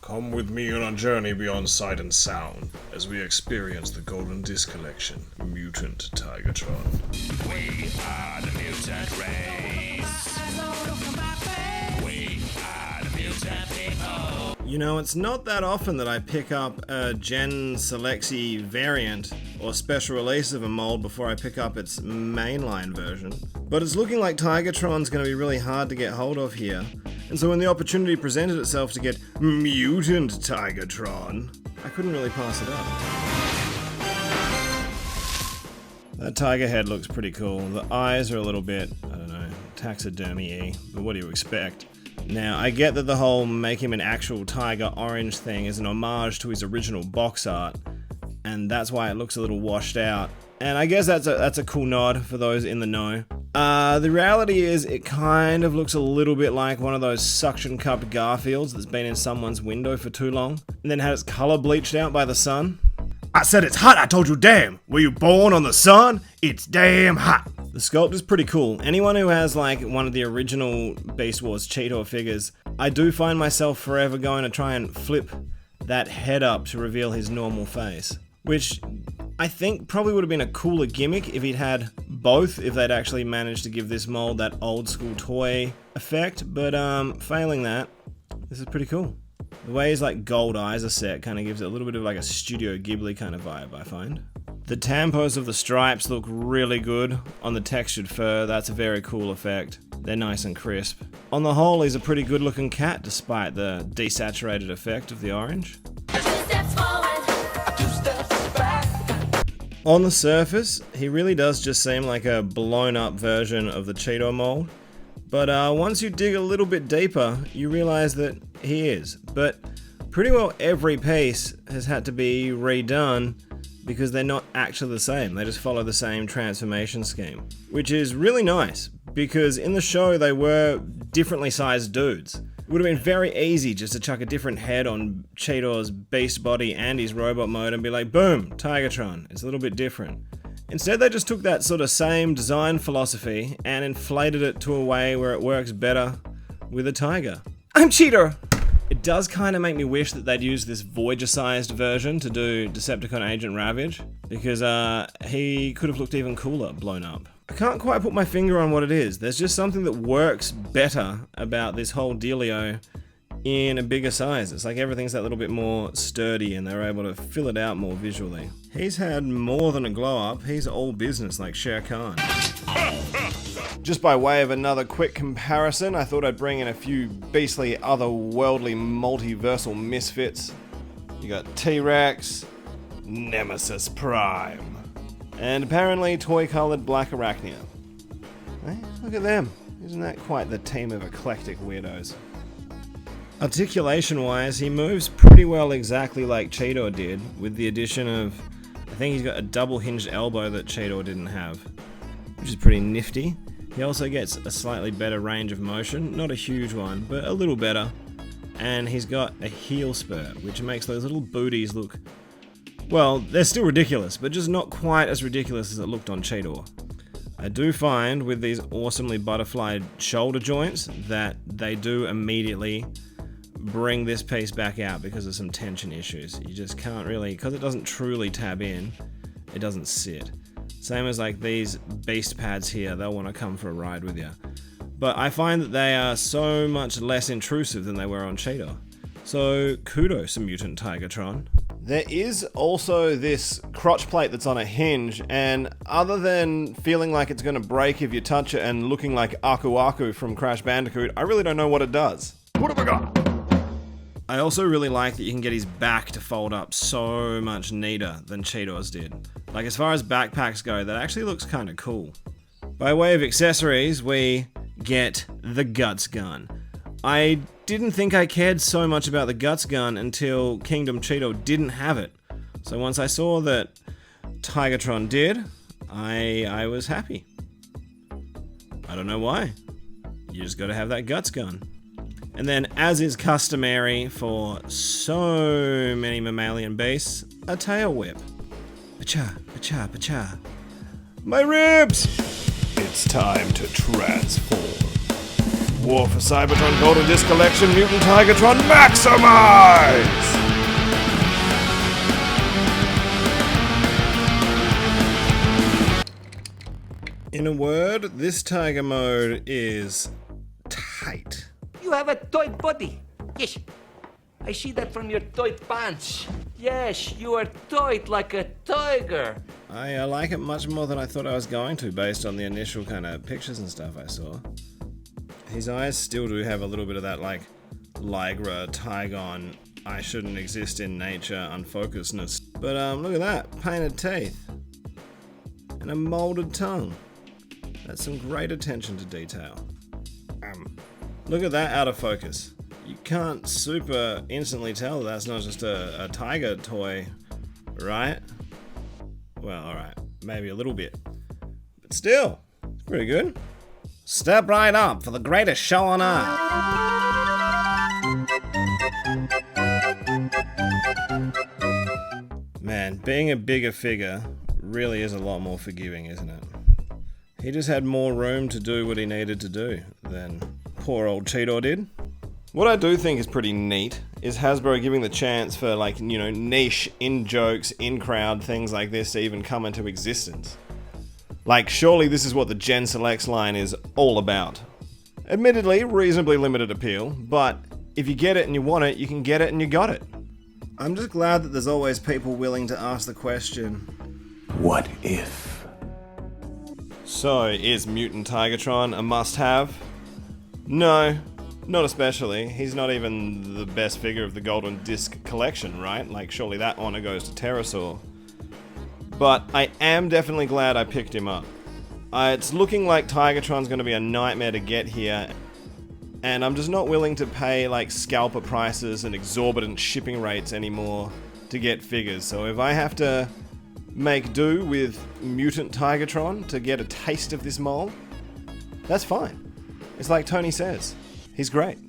Come with me on a journey beyond sight and sound as we experience the Golden Disc Collection, Mutant Tigertron. We are the mutant race. We are the mutant people. You know, it's not that often that I pick up a Gen Selexy variant or special release of a mold before I pick up its mainline version. But it's looking like Tigertron's going to be really hard to get hold of here. And so when the opportunity presented itself to get Mutant Tigertron, I couldn't really pass it up. That tiger head looks pretty cool. The eyes are a little bit, I don't know, taxidermy-y, but what do you expect? Now, I get that the whole make him an actual tiger orange thing is an homage to his original box art, and that's why it looks a little washed out. And I guess that's a cool nod for those in the know. The reality is it kind of looks a little bit like one of those suction cupped Garfields that's been in someone's window for too long, and then had its color bleached out by the sun. I said it's hot, I told you damn! Were you born on the sun? It's damn hot! The sculpt is pretty cool. Anyone who has like one of the original Beast Wars Cheetor figures, I do find myself forever going to try and flip that head up to reveal his normal face. Which I think probably would have been a cooler gimmick if he'd had both, if they'd actually managed to give this mold that old school toy effect, but failing that, this is pretty cool. The way his like gold eyes are set kind of gives it a little bit of like a Studio Ghibli kind of vibe, I find. The tampos of the stripes look really good on the textured fur. That's a very cool effect. They're nice and crisp. On the whole, he's a pretty good looking cat despite the desaturated effect of the orange. On the surface, he really does just seem like a blown up version of the Cheetor mold. But once you dig a little bit deeper, you realize that he is. But pretty well every piece has had to be redone because they're not actually the same. They just follow the same transformation scheme. Which is really nice, because in the show they were differently sized dudes. It would have been very easy just to chuck a different head on Cheetor's beast body and his robot mode and be like, boom, Tigertron. It's a little bit different. Instead, they just took that sort of same design philosophy and inflated it to a way where it works better with a tiger. I'm Cheetor! It does kind of make me wish that they'd use this Voyager-sized version to do Decepticon Agent Ravage, because he could have looked even cooler blown up. I can't quite put my finger on what it is. There's just something that works better about this whole dealio in a bigger size. It's like everything's that little bit more sturdy and they're able to fill it out more visually. He's had more than a glow up, he's all business like Shere Khan. Just by way of another quick comparison, I thought I'd bring in a few beastly otherworldly multiversal misfits. You got T-Rex, Nemesis Prime, and apparently toy-coloured Black Arachnia. Hey, look at them. Isn't that quite the team of eclectic weirdos? Articulation-wise, he moves pretty well exactly like Cheetor did, with the addition of, I think he's got a double-hinged elbow that Cheetor didn't have, which is pretty nifty. He also gets a slightly better range of motion, not a huge one, but a little better. And he's got a heel spur, which makes those little booties look, well, they're still ridiculous, but just not quite as ridiculous as it looked on Cheetor. I do find with these awesomely butterflied shoulder joints that they do immediately bring this piece back out because of some tension issues. You just can't really, because it doesn't truly tab in, it doesn't sit. Same as like these beast pads here, they'll want to come for a ride with you. But I find that they are so much less intrusive than they were on Cheetor. So kudos to Mutant Tigertron. There is also this crotch plate that's on a hinge, and other than feeling like it's going to break if you touch it and looking like Aku Aku from Crash Bandicoot, I really don't know what it does. What have I got? I also really like that you can get his back to fold up so much neater than Cheetor's did. Like as far as backpacks go, that actually looks kind of cool. By way of accessories, we get the Guts Gun. I didn't think I cared so much about the Guts Gun until Kingdom Cheetor didn't have it. So once I saw that Tigatron did, I was happy. I don't know why. You just gotta have that Guts Gun. And then, as is customary for so many mammalian beasts, a tail whip. Pacha, pacha, pacha. My ribs! It's time to transform. War for Cybertron Golden Disc Collection Mutant Tigertron Maximize! In a word, this Tiger mode is tight. You have a toy body. Yes. I see that from your toy pants. Yes, you are toyed like a tiger. I like it much more than I thought I was going to, based on the initial kind of pictures and stuff I saw. His eyes still do have a little bit of that, like, Lygra, Tygon, I shouldn't exist in nature unfocusedness. But look at that, painted teeth. And a molded tongue. That's some great attention to detail. Look at that out of focus. You can't super instantly tell that's not just a tiger toy, right? Well, alright, maybe a little bit. But still, it's pretty good. Step right up for the greatest show on earth. Man, being a bigger figure really is a lot more forgiving, isn't it? He just had more room to do what he needed to do than poor old Cheetor did. What I do think is pretty neat is Hasbro giving the chance for, like, you know, niche, in-jokes, in-crowd things like this to even come into existence. Like, surely this is what the Gen Selects line is all about. Admittedly, reasonably limited appeal, but if you get it and you want it, you can get it and you got it. I'm just glad that there's always people willing to ask the question, What if? so is Mutant Tigatron a must-have? No, not especially. He's not even the best figure of the Golden Disc collection, right? Like, surely that honor goes to Pterosaur. But I am definitely glad I picked him up. It's looking like Tigatron's going to be a nightmare to get here, and I'm just not willing to pay like scalper prices and exorbitant shipping rates anymore to get figures. So if I have to make do with Mutant Tigatron to get a taste of this mold, that's fine. It's like Tony says, he's great.